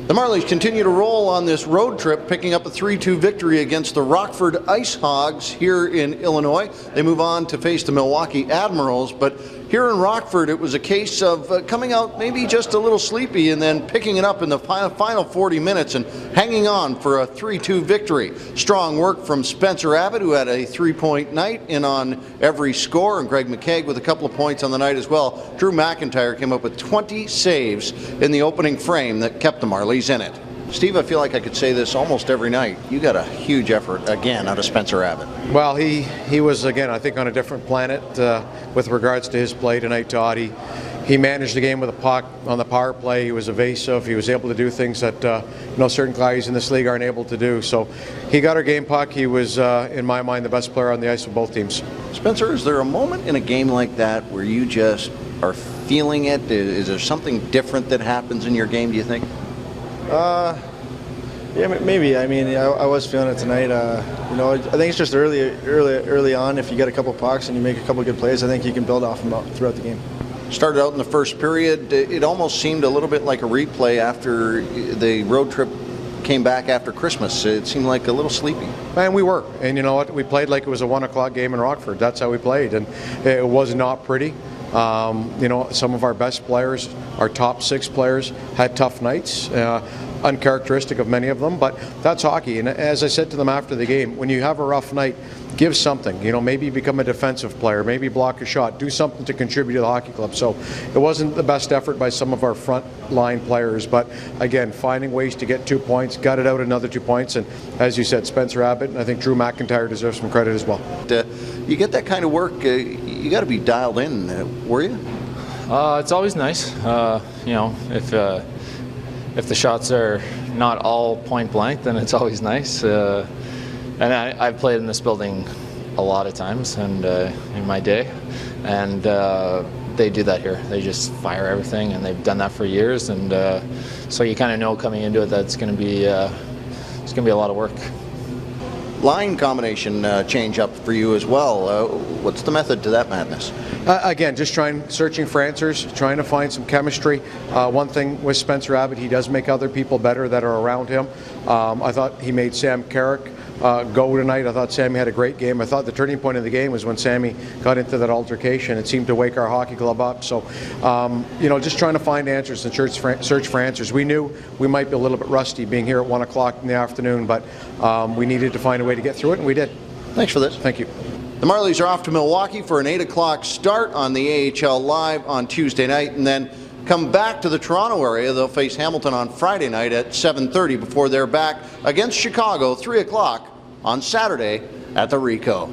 The Marlies continue to roll on this road trip, picking up a 3-2 victory against the Rockford IceHogs here in Illinois. They move on to face the Milwaukee Admirals, but here in Rockford it was a case of coming out maybe just a little sleepy and then picking it up in the final 40 minutes and hanging on for a 3-2 victory. Strong work from Spencer Abbott, who had a 3-point night in on every score, and Greg McKeag with a couple of points on the night as well. Drew McIntyre came up with 20 saves in the opening frame that kept the Marlies in it. Steve, I feel like I could say this almost every night. You got a huge effort again out of Spencer Abbott. Well, he was, again, I think, on a different planet with regards to his play tonight, Todd. He managed the game with a puck on the power play. He was evasive. He was able to do things that certain guys in this league aren't able to do. So he got our game puck. He was, in my mind, the best player on the ice of both teams. Spencer, is there a moment in a game like that where you just are feeling it? Is there something different that happens in your game, do you think? Yeah, maybe. I mean, I was feeling it tonight. I think it's just early on. If you get a couple pucks and you make a couple good plays, I think you can build off them throughout the game. Started out in the first period. It almost seemed a little bit like a replay after the road trip came back after Christmas. It seemed like a little sleepy. And we were. And you know what? We played like it was a 1 o'clock game in Rockford. That's how we played. And it was not pretty. Some of our best players, our top 6 players, had tough nights. Uncharacteristic of many of them, but that's hockey. And as I said to them after the game, when you have a rough night, give something. Maybe become a defensive player, maybe block a shot, do something to contribute to the hockey club. So it wasn't the best effort by some of our front line players, but again, finding ways to get 2 points, got it out another 2 points, and as you said, Spencer Abbott, and I think Drew McIntyre deserves some credit as well. You get that kind of work, you got to be dialed in, were you? It's always nice, if the shots are not all point blank, then it's always nice. And I've played in this building a lot of times and in my day, and they do that here. They just fire everything, and they've done that for years. And so you kind of know coming into it that it's going to be a lot of work. Line combination change up for you as well. What's the method to that madness? Again, just searching for answers, trying to find some chemistry. One thing with Spencer Abbott, he does make other people better that are around him. I thought he made Sam Carrick go tonight. I thought Sammy had a great game. I thought the turning point of the game was when Sammy got into that altercation. It seemed to wake our hockey club up. So, just trying to find answers and search for answers. We knew we might be a little bit rusty being here at 1 o'clock in the afternoon, but we needed to find a way to get through it, and we did. Thanks for this. Thank you. The Marlies are off to Milwaukee for an 8 o'clock start on the AHL Live on Tuesday night, and then come back to the Toronto area. They'll face Hamilton on Friday night at 7:30 before they're back against Chicago 3 o'clock on Saturday at the Ricoh.